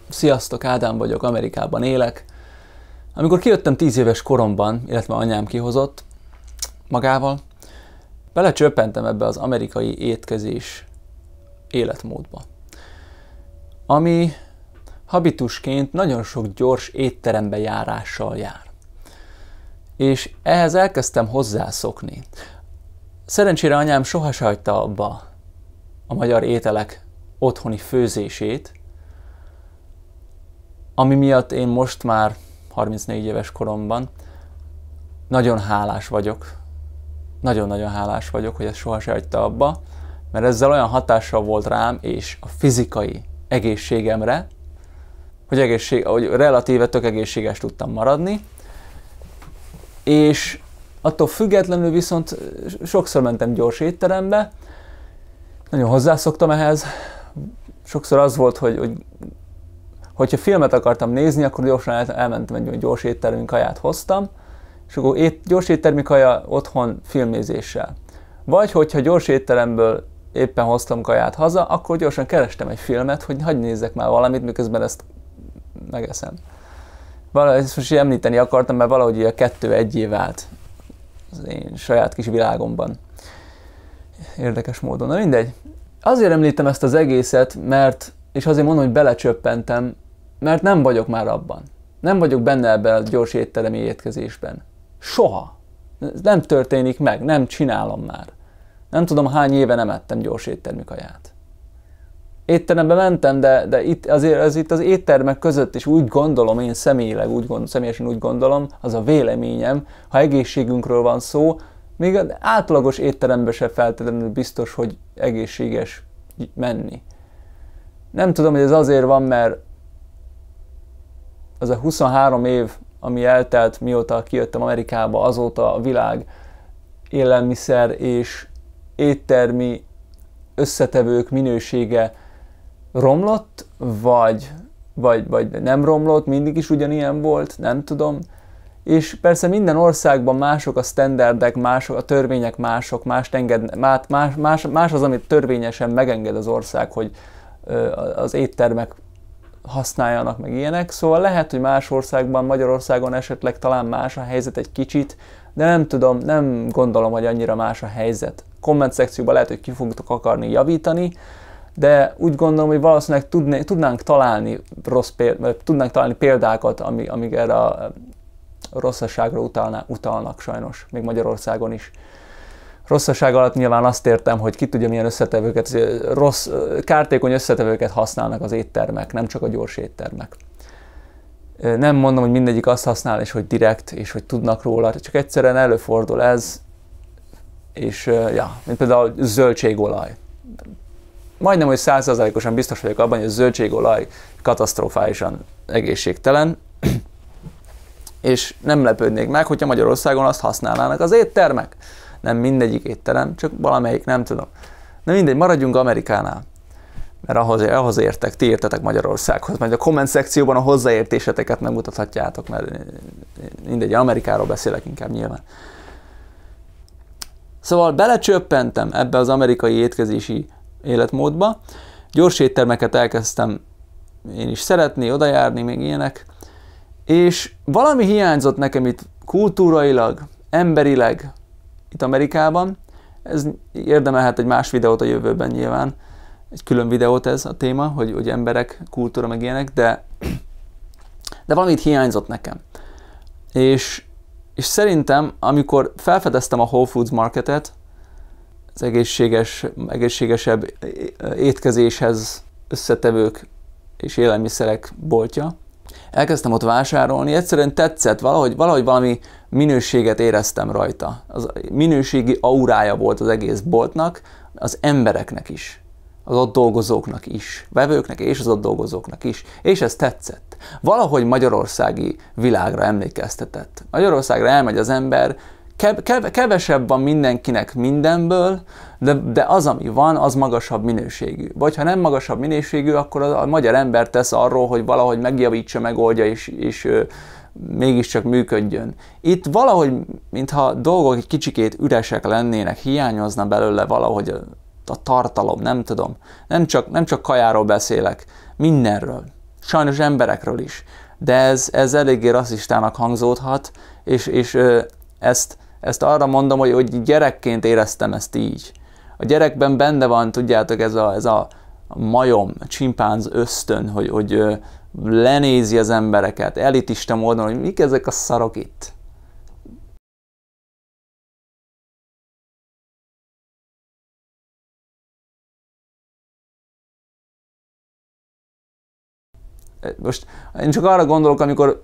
Sziasztok, Ádám vagyok, Amerikában élek. Amikor kijöttem 10 éves koromban, illetve anyám kihozott magával, belecsöppentem ebbe az amerikai étkezés életmódba, ami habitusként nagyon sok gyors étterembe járással jár. És ehhez elkezdtem hozzászokni. Szerencsére anyám soha se hagyta abba a magyar ételek otthoni főzését, ami miatt én most már 34 éves koromban nagyon hálás vagyok. Nagyon-nagyon hálás vagyok, hogy ezt soha se hagyta abba, mert ezzel olyan hatással volt rám és a fizikai egészségemre, hogy relatíve tök egészséges tudtam maradni, és attól függetlenül viszont sokszor mentem gyors étterembe, nagyon hozzászoktam ehhez. Sokszor az volt, hogyha filmet akartam nézni, akkor gyorsan elmentem egy gyors éttermi kaját hoztam, és akkor gyors éttermi kaja otthon filmnézéssel. Vagy hogyha gyors étteremből éppen hoztam kaját haza, akkor gyorsan kerestem egy filmet, hogy hagyj nézzek már valamit, miközben ezt megeszem. Ezt most említeni akartam, mert valahogy a kettő egyé vált az én saját kis világomban. Érdekes módon. Na mindegy. Azért említem ezt az egészet, és azért mondom, hogy belecsöppentem, mert nem vagyok már abban. Nem vagyok benne ebben a gyors étteremi étkezésben. Soha. Ez nem történik meg, nem csinálom már. Nem tudom, hány éve nem ettem gyors éttermi kaját. Étterembe mentem, de itt az éttermek között is úgy gondolom, én személyesen úgy gondolom, az a véleményem, ha egészségünkről van szó, még az átlagos étterembe se feltétlenül biztos, hogy egészséges menni. Nem tudom, hogy ez azért van, mert az a 23 év, ami eltelt, mióta kijöttem Amerikába, azóta a világ élelmiszer és éttermi összetevők minősége romlott, vagy nem romlott, mindig is ugyanilyen volt, nem tudom. És persze minden országban mások a sztenderdek, mások a törvények, más az, amit törvényesen megenged az ország, hogy az éttermek használjanak, meg ilyenek. Szóval lehet, hogy más országban, Magyarországon esetleg talán más a helyzet egy kicsit, de nem tudom, nem gondolom, hogy annyira más a helyzet. Komment szekcióban lehet, hogy ki fogtok akarni javítani, de úgy gondolom, hogy valószínűleg tudnánk találni példákat, amik erre a rosszaságra utalnak sajnos, még Magyarországon is. Rosszaság alatt nyilván azt értem, hogy ki tudja milyen összetevőket, kártékony összetevőket használnak az éttermek, nem csak a gyors éttermek. Nem mondom, hogy mindegyik azt használ, és hogy direkt, és hogy tudnak róla, csak egyszerűen előfordul ez, és mint például zöldségolaj. Majdnem, hogy 100%-osan biztos vagyok abban, hogy a zöldségolaj katasztrofálisan egészségtelen, és nem lepődnék meg, hogyha Magyarországon azt használnának az éttermek. Nem mindegyik étterem, csak valamelyik, nem tudom. Na mindegy, maradjunk Amerikánál, mert ahhoz értek, ti értetek Magyarországhoz. Majd a komment szekcióban a hozzáértéseteket megmutathatjátok, mert mindegy, Amerikáról beszélek inkább nyilván. Szóval belecsöppentem ebbe az amerikai étkezési életmódba. Gyors éttermeket elkezdtem én is szeretni, odajárni, még ilyenek. És valami hiányzott nekem itt kultúrailag, emberileg itt Amerikában. Ez érdemelhet egy más videót a jövőben nyilván. Egy külön videót ez a téma, hogy emberek, kultúra, meg ilyenek, de valamit hiányzott nekem. És szerintem, amikor felfedeztem a Whole Foods Marketet, az egészségesebb étkezéshez összetevők és élelmiszerek boltja, elkezdtem ott vásárolni, egyszerűen tetszett, valahogy valami minőséget éreztem rajta. Az minőségi aurája volt az egész boltnak, az embereknek is, az ott dolgozóknak is, vevőknek és az ott dolgozóknak is, és ez tetszett. Valahogy magyarországi világra emlékeztetett. Magyarországra elmegy az ember, kevesebb van mindenkinek mindenből, de az, ami van, az magasabb minőségű. Vagy ha nem magasabb minőségű, akkor a magyar ember tesz arról, hogy valahogy megjavítsa, megoldja, és mégiscsak működjön. Itt valahogy, mintha dolgok egy kicsikét üresek lennének, hiányozna belőle valahogy a tartalom, nem tudom. Nem csak kajáról beszélek, mindenről. sajnos emberekről is. De ez eléggé rasszistának hangzódhat, és ezt arra mondom, hogy gyerekként éreztem ezt így. A gyerekben benne van, tudjátok, ez a majom, a csimpánz ösztön, hogy lenézi az embereket, elitista módon, hogy mik ezek a szarok itt. Most én csak arra gondolok, amikor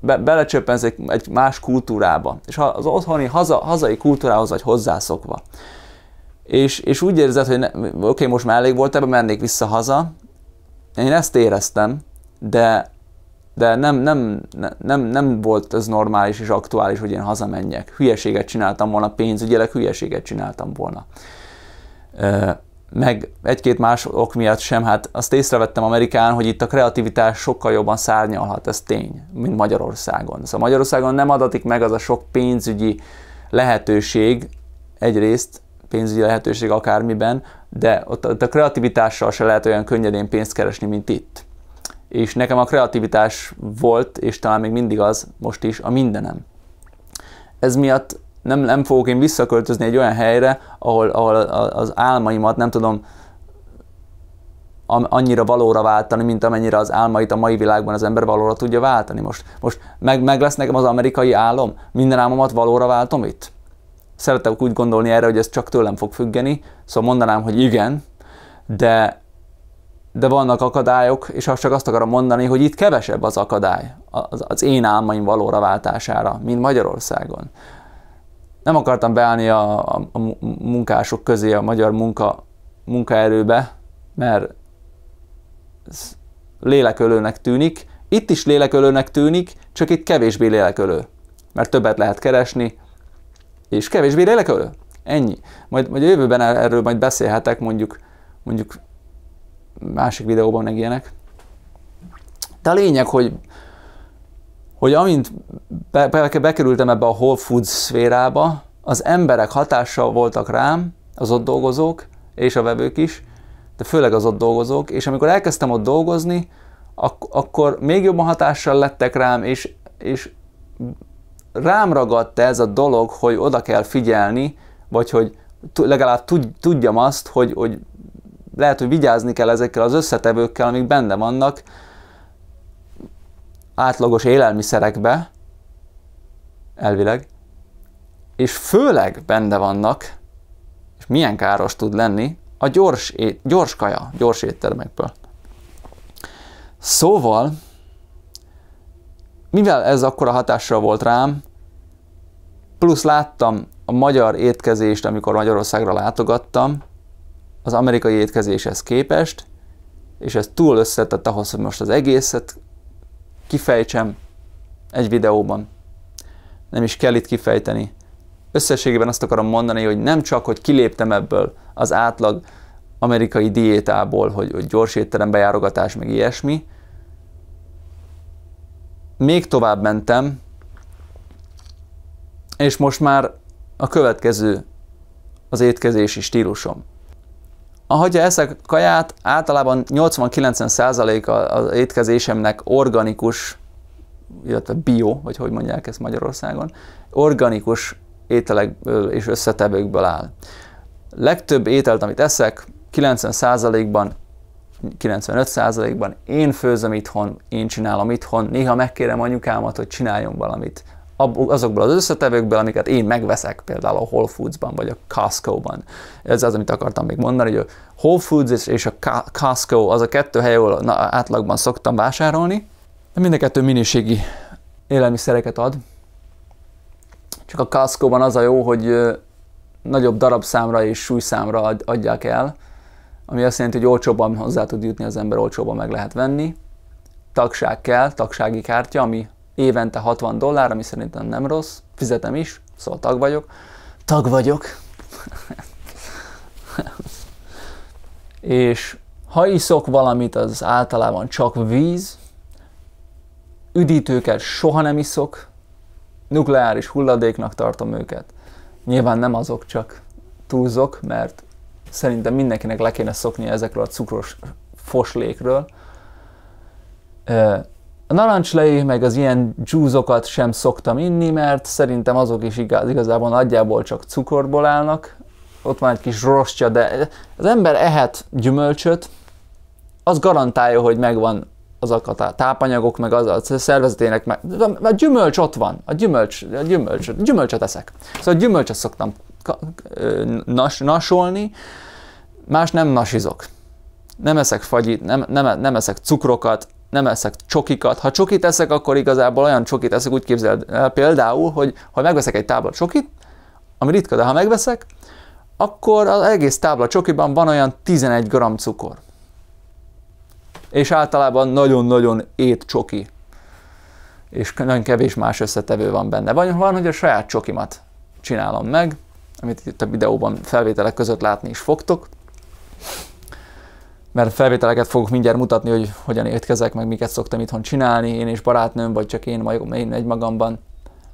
belecsöppensz egy más kultúrába, és az otthoni hazai kultúrához vagy hozzászokva. És úgy érzed, hogy oké, most már elég volt, ebben mennék vissza haza. Én ezt éreztem, de nem volt ez normális és aktuális, hogy én hazamenjek. Hülyeséget csináltam volna, pénzügyileg hülyeséget csináltam volna. Meg egy-két más ok miatt sem, hát azt észrevettem Amerikán, hogy itt a kreativitás sokkal jobban szárnyalhat, ez tény, mint Magyarországon. Szóval Magyarországon nem adatik meg az a sok pénzügyi lehetőség, egyrészt pénzügyi lehetőség akármiben, de ott a kreativitással se lehet olyan könnyedén pénzt keresni, mint itt. És nekem a kreativitás volt, és talán még mindig az, most is, a mindenem. Ez miatt nem fogok én visszaköltözni egy olyan helyre, ahol az álmaimat nem tudom annyira valóra váltani, mint amennyire az álmait a mai világban az ember valóra tudja váltani. Most meg lesz nekem az amerikai álom? Minden álmomat valóra váltom itt? Szeretek úgy gondolni erre, hogy ez csak tőlem fog függeni, szóval mondanám, hogy igen, de vannak akadályok, és csak azt akarom mondani, hogy itt kevesebb az akadály az én álmaim valóra váltására, mint Magyarországon. Nem akartam beállni a munkások közé, a magyar munkaerőbe, mert ez lélekölőnek tűnik. Itt is lélekölőnek tűnik, csak itt kevésbé lélekölő, mert többet lehet keresni, és kevésbé lélekölő. Ennyi. Majd a jövőben erről majd beszélhetek, mondjuk másik videóban meg ilyenek. De a lényeg, hogy amint bekerültem ebbe a Whole Foods szférába, az emberek hatással voltak rám, az ott dolgozók, és a vevők is, de főleg az ott dolgozók, és amikor elkezdtem ott dolgozni, akkor még jobban hatással lettek rám, és rám ragadt ez a dolog, hogy oda kell figyelni, vagy hogy legalább tudjam azt, hogy lehet, hogy vigyázni kell ezekkel az összetevőkkel, amik benne vannak átlagos élelmiszerekbe, elvileg, és főleg benne vannak, és milyen káros tud lenni, a gyors kaja, gyors éttermekből. Szóval, mivel ez akkora hatással volt rám, plusz láttam a magyar étkezést, amikor Magyarországra látogattam, az amerikai étkezéshez képest, és ez túl összetett ahhoz, hogy most az egészet kifejtsem egy videóban. Nem is kell itt kifejteni. Összességében azt akarom mondani, hogy nem csak, hogy kiléptem ebből az átlag amerikai diétából, hogy gyors étterembe járogatás, meg ilyesmi, még tovább mentem, és most már a következő az étkezési stílusom. Ahogy eszek kaját, általában 80-90% az étkezésemnek organikus, illetve bio, vagy hogy mondják ezt Magyarországon, organikus ételekből és összetevőkből áll. Legtöbb ételt, amit eszek, 90%-ban, 95%-ban én főzöm itthon, én csinálom itthon, néha megkérem anyukámat, hogy csináljon valamit azokból az összetevőkből, amiket én megveszek, például a Whole Foods-ban, vagy a Costco-ban. Ez az, amit akartam még mondani, hogy a Whole Foods és a Costco az a kettő hely, ahol átlagban szoktam vásárolni, de mind a kettő minőségi élelmiszereket ad. Csak a Costco-ban az a jó, hogy nagyobb darabszámra és súlyszámra adják el, ami azt jelenti, hogy olcsóbban hozzá tud jutni az ember, olcsóbban meg lehet venni. Tagság kell, tagsági kártya, ami évente $60, ami szerintem nem rossz, fizetem is, szóval tag vagyok. Tag vagyok. És ha iszok valamit, az általában csak víz, üdítőket soha nem iszok, nukleáris hulladéknak tartom őket. Nyilván nem azok, csak túlzok, mert szerintem mindenkinek le kéne szoknia ezekről a cukros foslékről. A narancslé meg az ilyen dzsúzokat sem szoktam inni, mert szerintem azok is igazából nagyjából csak cukorból állnak. Ott van egy kis rostja, de az ember ehet gyümölcsöt, az garantálja, hogy megvan azok a tápanyagok, meg az a szervezetének, a gyümölcs ott van, gyümölcsöt eszek. Szóval gyümölcsöt szoktam nasolni, más nem nasizok. Nem eszek fagyit, nem eszek cukrokat, nem eszek csokikat. Ha csokit eszek, akkor igazából olyan csokit eszek, úgy képzeld el például, hogy ha megveszek egy tábla csokit, ami ritka, de ha megveszek, akkor az egész tábla csokiban van olyan 11 g cukor. És általában nagyon-nagyon ét csoki. És nagyon kevés más összetevő van benne. Van, hogy a saját csokimat csinálom meg, amit itt a videóban felvételek között látni is fogtok. Mert felvételeket fogok mindjárt mutatni, hogy hogyan étkezek, meg miket szoktam itthon csinálni, én és barátnőm, vagy csak én egymagamban.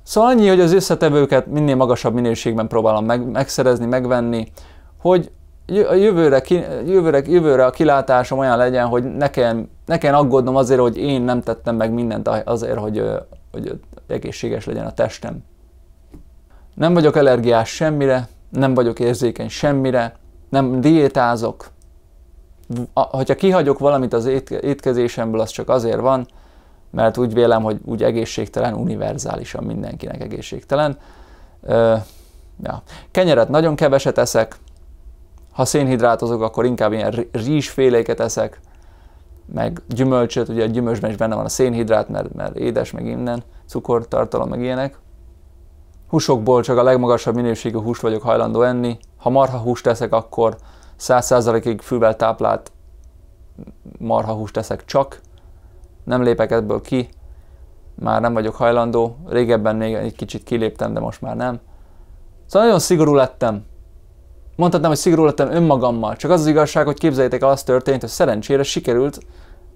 Szóval annyi, hogy az összetevőket minél magasabb minőségben próbálom megszerezni, megvenni, hogy a jövőre a kilátásom olyan legyen, hogy ne kelljen aggódnom azért, hogy én nem tettem meg mindent azért, hogy egészséges legyen a testem. Nem vagyok allergiás semmire, nem vagyok érzékeny semmire, nem diétázok. Hogyha kihagyok valamit az étkezésemből, az csak azért van, mert úgy vélem, hogy úgy egészségtelen, univerzálisan mindenkinek egészségtelen. Ja. Kenyeret nagyon keveset eszek, ha szénhidrátozok, akkor inkább ilyen rizsféléket eszek, meg gyümölcsöt, ugye a gyümölcsben is benne van a szénhidrát, mert édes, meg innen, cukortartalom, meg ilyenek. Húsokból csak a legmagasabb minőségű húst vagyok hajlandó enni. Ha marhahúst eszek, akkor 100%-ig fűvel táplált marhahúst eszek csak. Nem lépek ebből ki, már nem vagyok hajlandó. Régebben még egy kicsit kiléptem, de most már nem. Szóval nagyon szigorú lettem. Mondhatnám, hogy szigorú lettem önmagammal. Csak az az igazság, hogy képzeljétek el, az történt, hogy szerencsére sikerült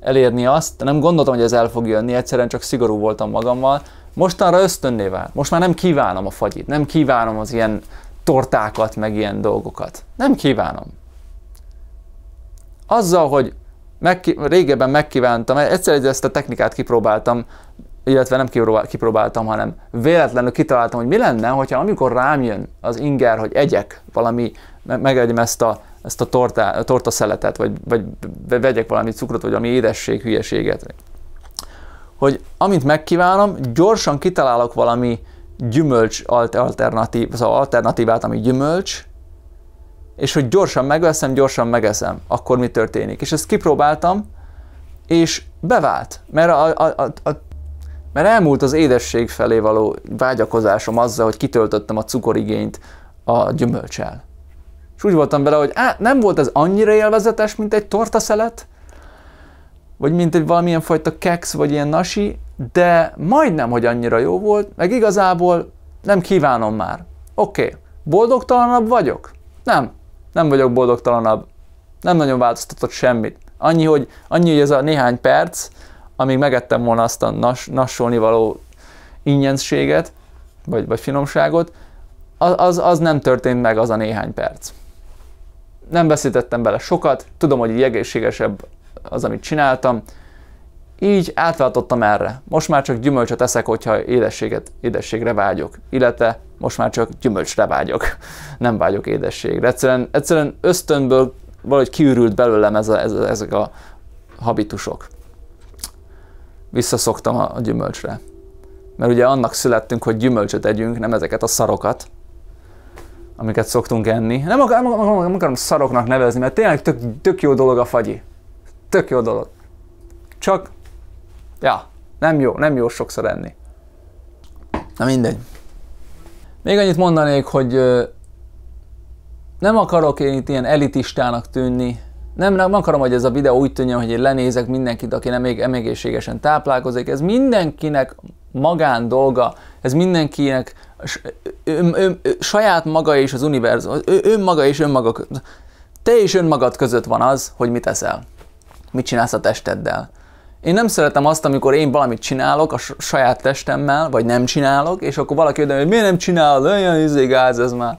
elérni azt, nem gondoltam, hogy ez el fog jönni, egyszerűen csak szigorú voltam magammal. Mostanra ösztönné vált. Most már nem kívánom a fagyit, nem kívánom az ilyen tortákat, meg ilyen dolgokat. Nem kívánom. Azzal, hogy régebben megkívántam, egyszer ezt a technikát kipróbáltam, illetve nem kipróbáltam, hanem véletlenül kitaláltam, hogy mi lenne, hogyha amikor rám jön az inger, hogy egyek valami, megegyem ezt a tortaszeletet, vagy vegyek valami cukrot, vagy valami édesség, hülyeséget. Hogy amint megkívánom, gyorsan kitalálok valami gyümölcs alternatívát, ami gyümölcs, és hogy gyorsan megveszem, gyorsan megeszem. Akkor mi történik? És ezt kipróbáltam, és bevált. Mert elmúlt az édesség felé való vágyakozásom azzal, hogy kitöltöttem a cukorigényt a gyümölccsel. És úgy voltam bele, hogy nem volt ez annyira élvezetes, mint egy tortaszelet, vagy mint egy valamilyen fajta keksz, vagy ilyen nasi, de majdnem, hogy annyira jó volt, meg igazából nem kívánom már. Oké. Boldogtalanabb vagyok? Nem vagyok boldogtalanabb. Nem nagyon változtatott semmit. Annyi, hogy ez a néhány perc, amíg megettem volna azt a nassolni való ingyenséget, vagy finomságot, az nem történt meg, az a néhány perc. Nem veszítettem bele sokat, tudom, hogy így egészségesebb az, amit csináltam, így átváltottam erre. Most már csak gyümölcsöt eszek, hogyha édességre vágyok, illetve most már csak gyümölcsre vágyok, nem vágyok édességre. Egyszerűen ösztönből valahogy kiürült belőlem ezek a habitusok. Visszaszoktam a gyümölcsre. Mert ugye annak születtünk, hogy gyümölcsöt együnk, nem ezeket a szarokat, amiket szoktunk enni. Nem akarom szaroknak nevezni, mert tényleg tök jó dolog a fagyi. Tök jó dolog. Csak, nem jó sokszor enni. Na mindegy. Még annyit mondanék, hogy nem akarok én itt ilyen elitistának tűnni. Nem akarom, hogy ez a videó úgy tűnjön, hogy én lenézek mindenkit, aki nem egészségesen táplálkozik. Ez mindenkinek magán dolga, ez mindenkinek saját maga és az univerzum, önmaga és önmaga, te és önmagad között van az, hogy mit eszel, mit csinálsz a testeddel. Én nem szeretem azt, amikor én valamit csinálok a saját testemmel, vagy nem csinálok, és akkor valaki oda, hogy miért nem csinálod, olyan gáz ez már.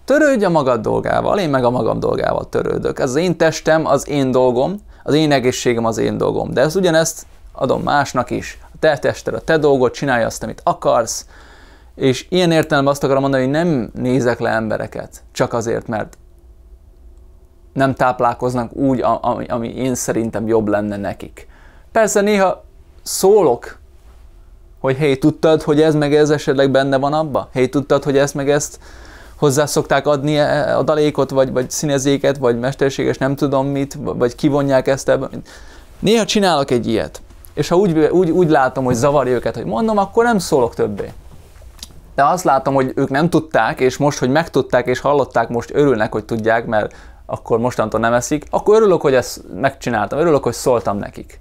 Törődj a magad dolgával, én meg a magam dolgával törődök. Ez az én testem, az én dolgom, az én egészségem az én dolgom. De ez ugyanezt adom másnak is. A te tested, a te dolgod, csinálj azt, amit akarsz, és ilyen értelemben azt akarom mondani, hogy nem nézek le embereket, csak azért, mert nem táplálkoznak úgy, ami én szerintem jobb lenne nekik. Persze néha szólok, hogy hé, tudtad, hogy ez meg ez esetleg benne van abba? Hé, tudtad, hogy ezt meg ezt hozzá szokták adni adalékot, vagy színezéket, vagy mesterséges nem tudom mit, vagy kivonják ezt ebben. Néha csinálok egy ilyet, és ha úgy látom, hogy zavarja őket, hogy mondom, akkor nem szólok többé. De azt látom, hogy ők nem tudták, és most, hogy megtudták és hallották, most örülnek, hogy tudják, mert akkor mostantól nem eszik, akkor örülök, hogy ezt megcsináltam, örülök, hogy szóltam nekik.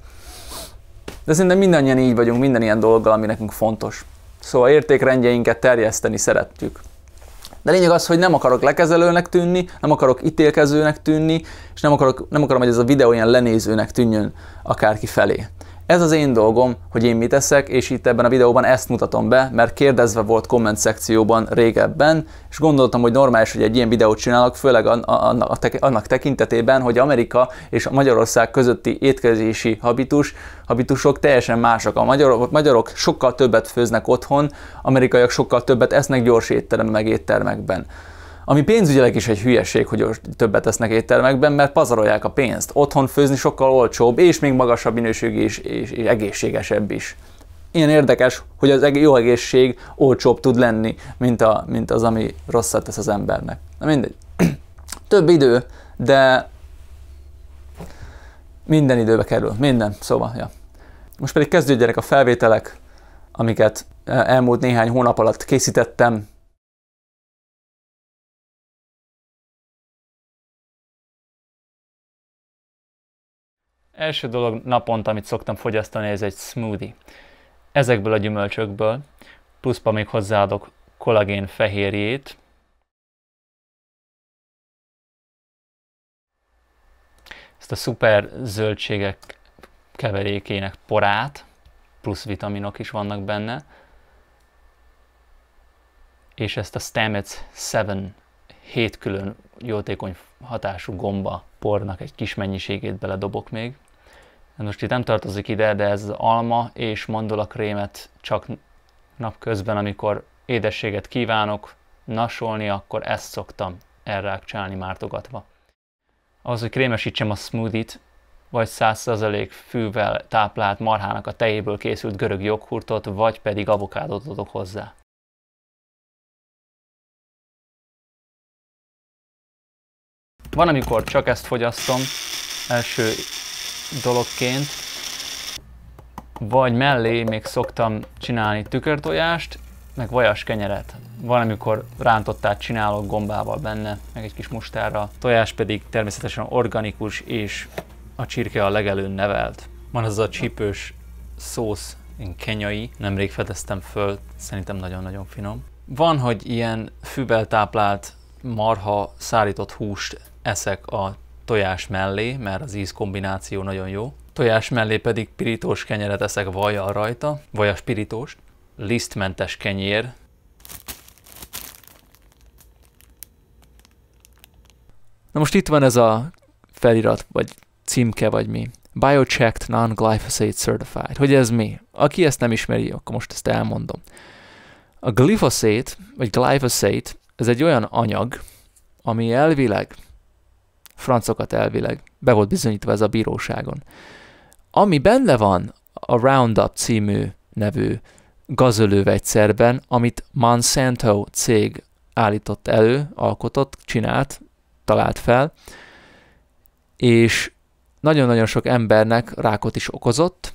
De szerintem mindannyian így vagyunk, minden ilyen dologgal, ami nekünk fontos. Szóval értékrendjeinket terjeszteni szeretjük. De lényeg az, hogy nem akarok lekezelőnek tűnni, nem akarok ítélkezőnek tűnni, és nem akarom, hogy ez a videó ilyen lenézőnek tűnjön akárki felé. Ez az én dolgom, hogy én mit teszek, és itt ebben a videóban ezt mutatom be, mert kérdezve volt komment szekcióban régebben, és gondoltam, hogy normális, hogy egy ilyen videót csinálok, főleg annak tekintetében, hogy Amerika és Magyarország közötti étkezési habitusok teljesen másak. A magyarok sokkal többet főznek otthon, amerikaiak sokkal többet esznek gyors étteremben, meg éttermekben. Ami pénzügyileg is egy hülyeség, hogy többet esznek éttermekben, mert pazarolják a pénzt. Otthon főzni sokkal olcsóbb, és még magasabb minőségű és egészségesebb is. Ilyen érdekes, hogy az jó egészség olcsóbb tud lenni, mint az, ami rosszat tesz az embernek. Na mindegy. Több idő, de minden időbe kerül. Minden. Szóval, ja. Most pedig kezdődjenek a felvételek, amiket elmúlt néhány hónap alatt készítettem. Első dolog naponta, amit szoktam fogyasztani, ez egy smoothie. Ezekből a gyümölcsökből, pluszba még hozzáadok kollagén fehérjét, ezt a szuper zöldségek keverékének porát, plusz vitaminok is vannak benne, és ezt a Stamets 7 külön jótékony hatású gomba pornak egy kis mennyiségét beledobok még. Most itt nem tartozik ide, de ez az alma és mandulakrémet csak napközben, amikor édességet kívánok nasolni, akkor ezt szoktam elrákcsálni mártogatva. Ahhoz, hogy krémesítsem a smoothie-t, vagy 100% fűvel táplált marhának a tejéből készült görög joghurtot, vagy pedig avokádot adok hozzá. Van, amikor csak ezt fogyasztom első dologként, vagy mellé még szoktam csinálni tükörtojást, meg vajas kenyeret. Van, amikor rántottát csinálok gombával benne, meg egy kis mustárral. Tojás pedig természetesen organikus, és a csirke a legelőn nevelt. Van az a csípős szósz, kenyai, nemrég fedeztem föl, szerintem nagyon-nagyon finom. Van, hogy ilyen fűvel táplált marha szárított húst eszek a tojás mellé, mert az ízkombináció nagyon jó. Tojás mellé pedig pirítós kenyeret eszek vajjal rajta, vajas pirítóst, lisztmentes kenyér. Na most itt van ez a felirat, vagy címke, vagy mi. Biochecked Non-Glyphosate Certified. Hogy ez mi? Aki ezt nem ismeri, akkor most ezt elmondom. A glyphosate, vagy glyphosate, ez egy olyan anyag, ami elvileg, francokat elvileg, be volt bizonyítva ez a bíróságon, ami benne van a Roundup című nevű gazölővegyszerben, amit Monsanto cég állított elő, alkotott, csinált, talált fel, és nagyon-nagyon sok embernek rákot is okozott.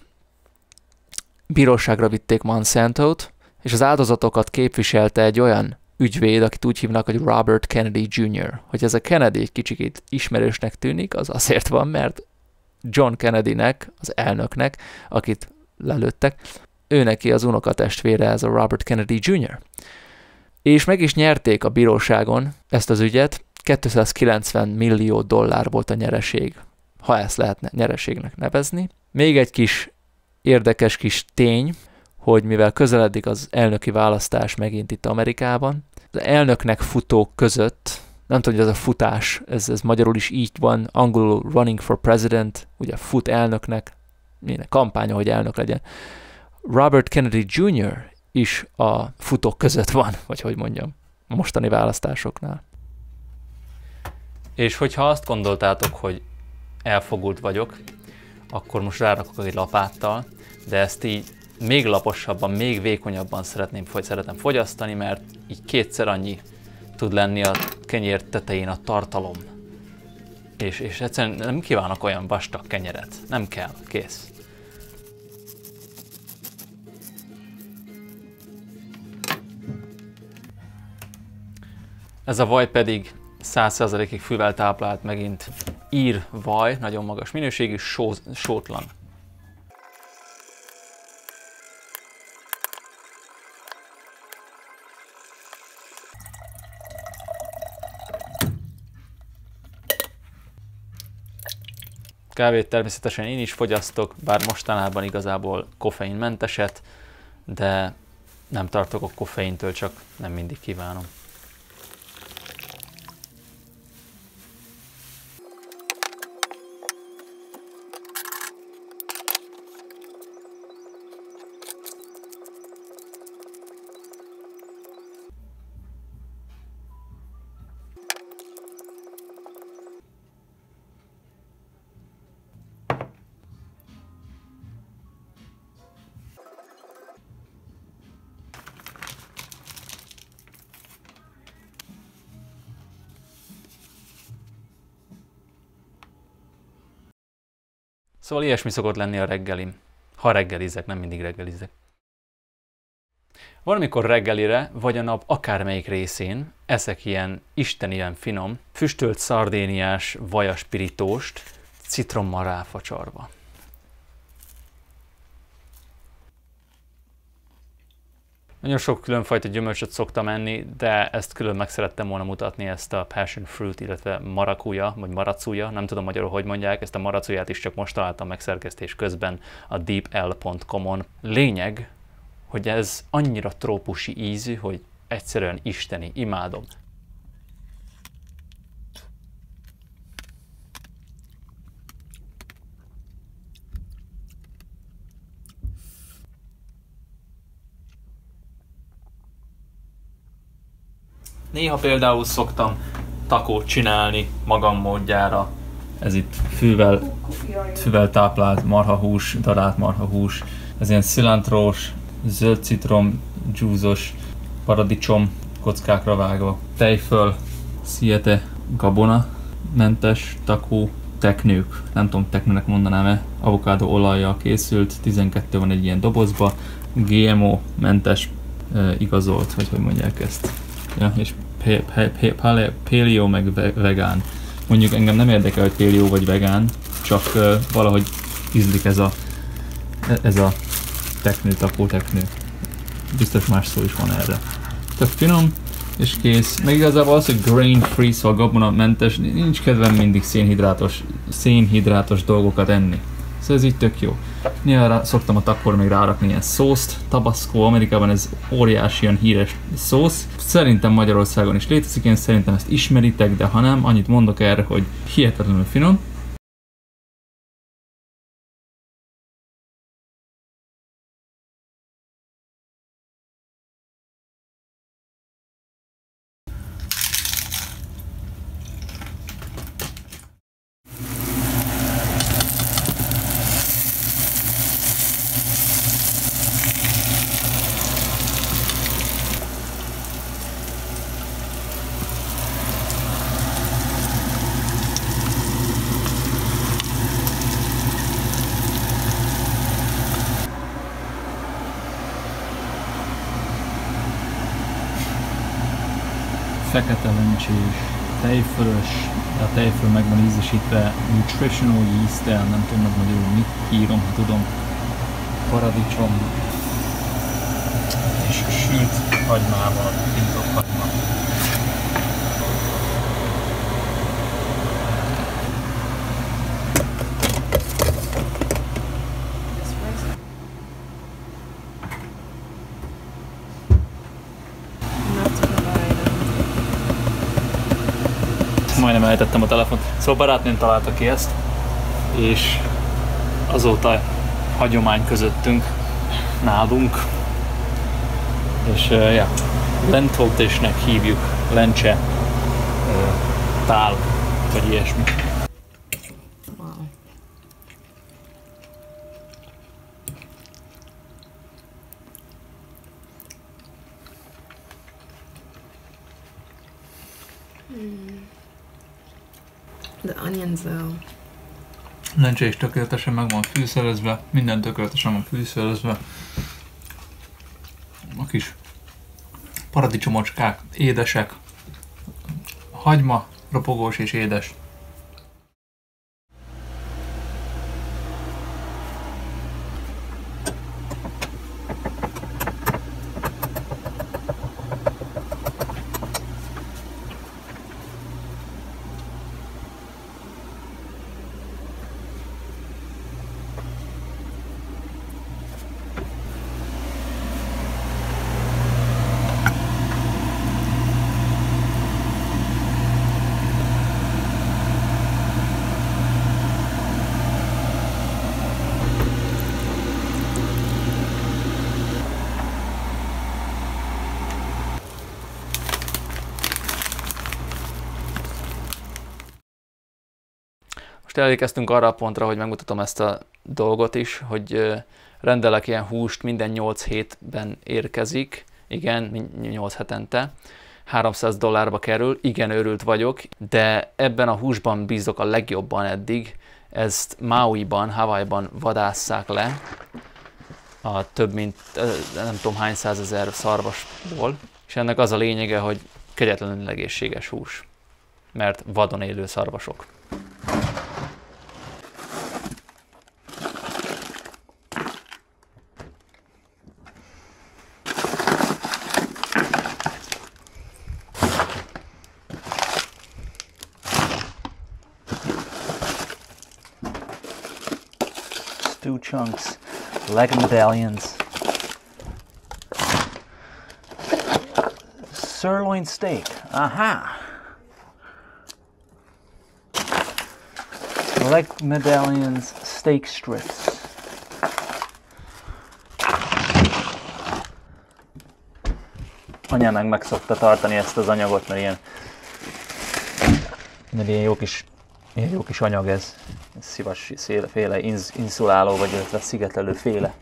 Bíróságra vitték Monsantot, és az áldozatokat képviselte egy olyan ügyvéd, akit úgy hívnak, hogy Robert Kennedy Jr. Hogy ez a Kennedy egy kicsikét ismerősnek tűnik, az azért van, mert John Kennedynek, az elnöknek, akit lelőttek, ő neki az unokatestvére, ez a Robert Kennedy Jr. És meg is nyerték a bíróságon ezt az ügyet, $290 millió volt a nyereség, ha ezt lehetne nyereségnek nevezni. Még egy kis érdekes kis tény, hogy mivel közeledik az elnöki választás megint itt Amerikában, az elnöknek futók között, nem tudom, hogy ez a futás, ez magyarul is így van, angolul running for president, ugye fut elnöknek, kampánya, hogy elnök legyen. Robert Kennedy Jr. is a futók között van, vagy hogy mondjam, a mostani választásoknál. És hogyha azt gondoltátok, hogy elfogult vagyok, akkor most rárakok egy lapáttal, de ezt így még laposabban, még vékonyabban szeretem fogyasztani, mert így kétszer annyi tud lenni a kenyér tetején a tartalom. És egyszerűen nem kívánok olyan vastag kenyeret. Nem kell. Kész. Ez a vaj pedig 100%-ig fűvel táplált, megint ír vaj, nagyon magas minőségű, sótlan. Kávét természetesen én is fogyasztok, bár mostanában igazából koffeinmenteset, de nem tartok a koffeintől, csak nem mindig kívánom. Szóval ilyesmi szokott lenni a reggelim. Ha reggelizek, nem mindig reggelizek. Valamikor reggelire, vagy a nap akármelyik részén eszek ilyen istenien finom, füstölt szardéniás vajaspiritóst citrommal ráfacsarva. Nagyon sok különfajta gyümölcsöt szoktam enni, de ezt külön meg szerettem volna mutatni, ezt a passion fruit, illetve maracuja, vagy maracuja, nem tudom magyarul, hogy mondják, ezt a maracuját is csak most találtam meg szerkesztés közben a deepl.com-on. Lényeg, hogy ez annyira trópusi ízű, hogy egyszerűen isteni, imádom. Néha például szoktam takót csinálni magam módjára. Ez itt fűvel táplált marhahús, darált marhahús. Ez ilyen cilantros, zöld citrom, dzsúzos, paradicsom kockákra vágva. Tejföl, sziete, gabona, mentes, takó, teknők. Nem tudom, teknőnek mondanám-e. Avokádó olajjal készült, 12 van egy ilyen dobozba. GMO mentes, igazolt, vagy hogy mondják ezt. Ja, és paleo meg vegán. Mondjuk engem nem érdekel, hogy paleo vagy vegán, csak valahogy ízlik ez a teknő, takó teknő. Biztos más szó is van erre. Tök finom, és kész. Meg igazából az, hogy grain free, szóval gabonamentes, nincs kedvem mindig szénhidrátos dolgokat enni. Szóval ez így tök jó. Néha szoktam a takóra még rárakni ilyen szószt. Tabasco, Amerikában ez óriási, ilyen híres szósz. Szerintem Magyarországon is létezik, én szerintem ezt ismeritek, de ha nem, annyit mondok erre, hogy hihetetlenül finom. Fekete lencsés, tejfölös, a tejföl meg van ízesítve nutritional yeast-tel, nem tudom meg magyarul mit írom, ha tudom, paradicsom és sült hagymával, pintott hagyma. Majdnem elejtettem a telefont. Szóval barátnőm találta ki ezt, és azóta hagyomány közöttünk, nálunk. És ja, lentoltésnek hívjuk, lencse, tál, vagy ilyesmi. Wow. The onions though. Lencse is tökéletesen meg van fűszerezve, minden tökéletesen van fűszerezve. A kis paradicsomocskák, édesek, hagyma, ropogós és édes. Most elérkeztünk arra a pontra, hogy megmutatom ezt a dolgot is, hogy rendelek ilyen húst, minden 8 hétben érkezik, igen, 8 hetente, $300 kerül, igen, őrült vagyok, de ebben a húsban bízok a legjobban eddig, ezt Mauiban, Hawaii-ban vadásszák le, a több mint nem tudom hány százezer szarvasból, és ennek az a lényege, hogy kegyetlenül egészséges hús, mert vadon élő szarvasok. Stew chunks, leg medallions, sirloin steak, aha! Leg medallions, steak strips. Anyám meg szokta tartani ezt az anyagot, mert ilyen jó kis anyag ez. Szivas féle inszuláló, vagy illetve szigetelő féle.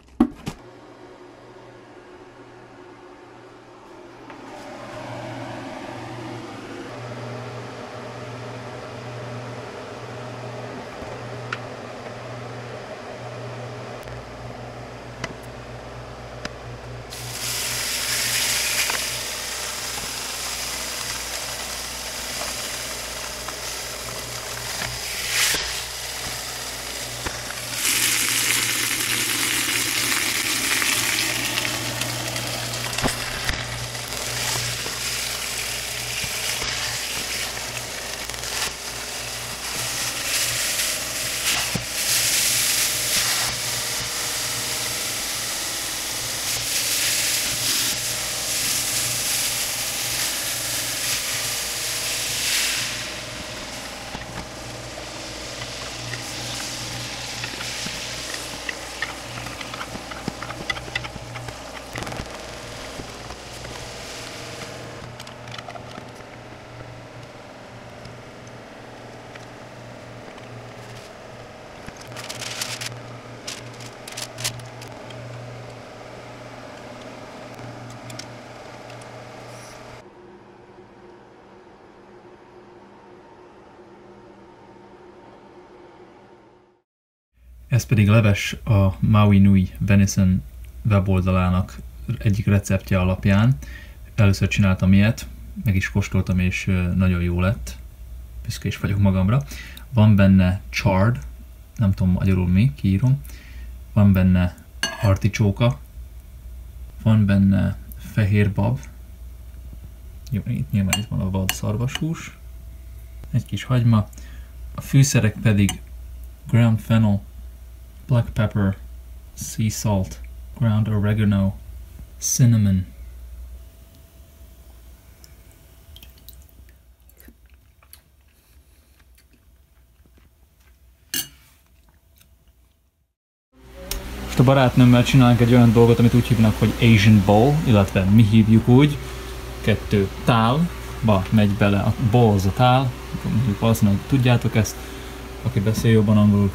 Ez pedig leves a Maui Nui Venison weboldalának egyik receptje alapján. Először csináltam ilyet, meg is kóstoltam, és nagyon jó lett. Büszke is vagyok magamra. Van benne chard, nem tudom magyarul mi, kiírom. Van benne articsóka. Van benne fehér bab. Jó, nyilván itt van a vad szarvashús. Egy kis hagyma. A fűszerek pedig ground fennel, black pepper, sea salt, ground oregano, cinnamon. Most a barátnőmmel csinálunk egy olyan dolgot, amit úgy hívnak, hogy Asian Bowl, illetve mi hívjuk úgy. 2 tálba megy bele, a bowl az a tál, mondjuk valószínűleg tudjátok ezt, aki beszél jobban angolul.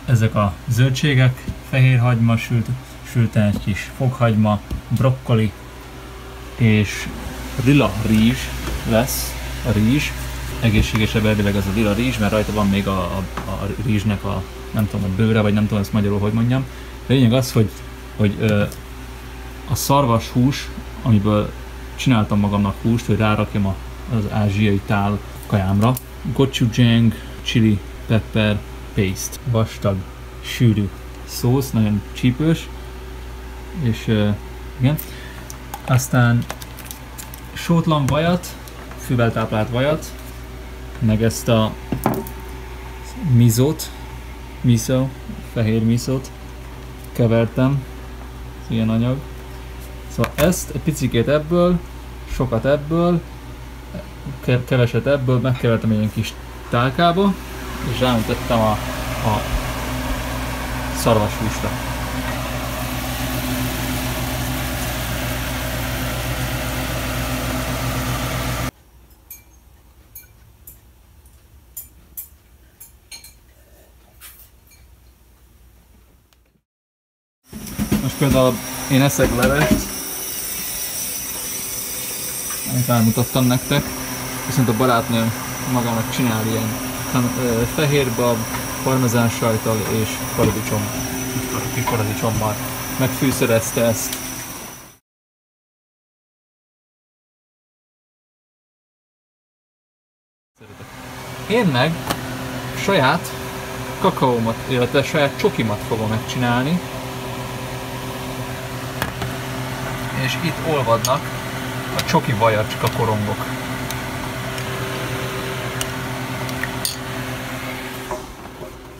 Ezek a zöldségek, fehér hagyma, sült egy kis fokhagyma, brokkoli és lila rizs lesz a rizs. Egészségesebb elvileg az a lila rizs, mert rajta van még a rizsnek a, nem tudom, a bőre, vagy nem tudom ezt magyarul, hogy mondjam. De lényeg az, hogy a szarvas hús, amiből csináltam magamnak húst, hogy rárakjam az ázsiai tál kajámra. Gochujang, chili, pepper, paste. Vastag, sűrű szósz, nagyon csípős. És igen. Aztán sótlan vajat, fűvel táplált vajat, meg ezt a miso, fehér miszót kevertem, ez ilyen anyag. Szóval ezt egy picikét ebből, sokat ebből, keveset ebből, megkevertem egy ilyen kis tálkába, és rámutattam a szarvashúsra. Most például én eszek levest, amit elmutattam nektek, viszont a barátnőm magának csinál ilyen fehérbab, parmezán sajttal és paradicsommal. Megfűszerezte ezt. Én meg saját kakaómat, illetve saját csokimat fogom megcsinálni. És itt olvadnak a csoki vajacska korongok.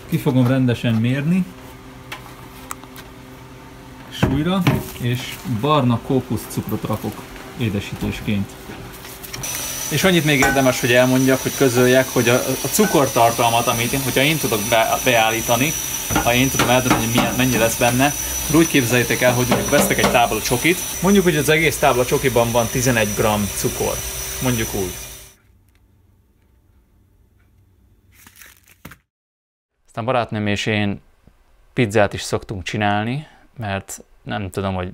Ki fogom rendesen mérni súlyra, és barna kókuszcukrot rakok édesítésként. És annyit még érdemes, hogy elmondjak, hogy közöljek, hogy a cukortartalmat, amit hogyha én tudok beállítani, ha én tudom eldönteni, hogy mennyi lesz benne, akkor úgy képzeljétek el, hogy mondjuk vesztek egy tábla csokit, mondjuk, hogy az egész tábla csokiban van 11 g cukor. Mondjuk úgy. Aztán barátnőm és én pizzát is szoktunk csinálni, mert nem tudom, hogy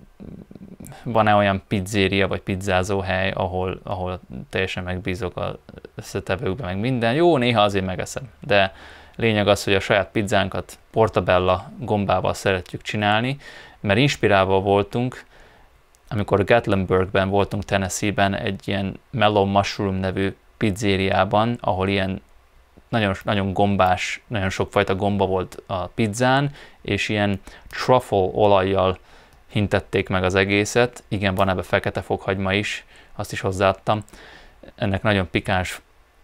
van-e olyan pizzéria vagy pizzázó hely, ahol teljesen megbízok az összetevőkben, meg minden. Jó, néha azért megeszem, de lényeg az, hogy a saját pizzánkat portabella gombával szeretjük csinálni, mert inspirálva voltunk, amikor Gatlinburgben voltunk Tennessee-ben egy ilyen Mellow Mushroom nevű pizzériában, ahol ilyen nagyon gombás, nagyon sokfajta gomba volt a pizzán, és ilyen truffle olajjal hintették meg az egészet. Igen, van ebbe fekete fokhagyma is, azt is hozzáadtam. Ennek nagyon pikáns,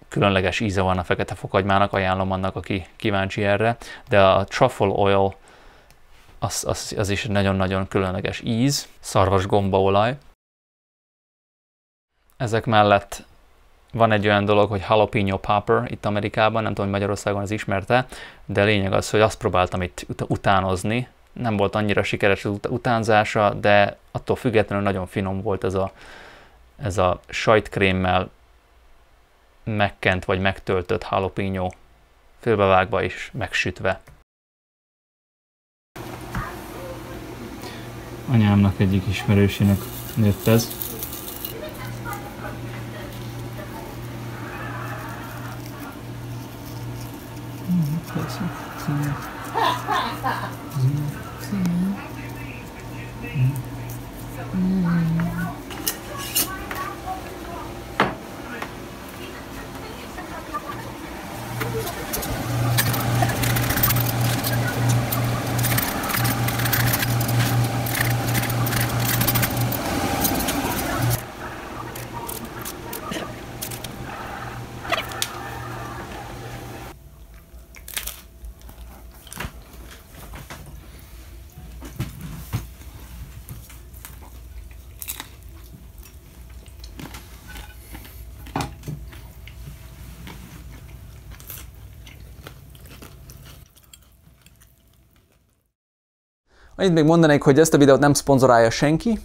különleges íze van a fekete fokhagymának, ajánlom annak, aki kíváncsi erre. De a truffle oil az is egy nagyon-nagyon különleges íz, szarvas gombaolaj. Ezek mellett van egy olyan dolog, hogy jalapeno popper itt Amerikában, nem tudom, hogy Magyarországon ez ismerte, de lényeg az, hogy azt próbáltam itt utánozni. Nem volt annyira sikeres az utánzása, de attól függetlenül nagyon finom volt ez a sajtkrémmel megkent vagy megtöltött jalapeno, félbevágva és megsütve. Anyámnak egyik ismerősének jött ez. Annyit még mondanék, hogy ezt a videót nem szponzorálja senki,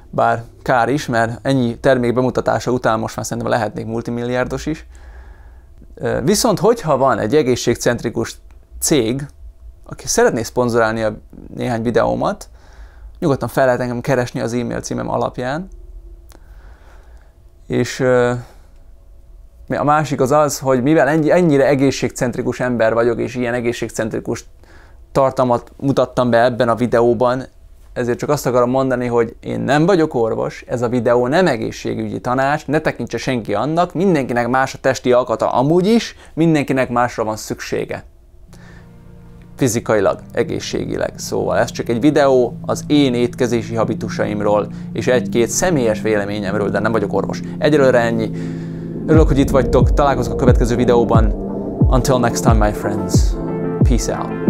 bár kár is, mert ennyi termék bemutatása után most már szerintem lehetnék multimilliárdos is. Viszont hogyha van egy egészségcentrikus cég, aki szeretné szponzorálni a néhány videómat, nyugodtan fel lehet engem keresni az e-mail címem alapján. És a másik az az, hogy mivel ennyire egészségcentrikus ember vagyok, és ilyen egészségcentrikus tartalmat mutattam be ebben a videóban, ezért csak azt akarom mondani, hogy én nem vagyok orvos, ez a videó nem egészségügyi tanács, ne tekintse senki annak, mindenkinek más a testi alkata amúgy is, mindenkinek másra van szüksége. Fizikailag, egészségileg. Szóval ez csak egy videó az én étkezési habitusaimról, és egy-két személyes véleményemről, de nem vagyok orvos. Egyelőre ennyi. Örülök, hogy itt vagytok, találkozunk a következő videóban. Until next time, my friends. Peace out.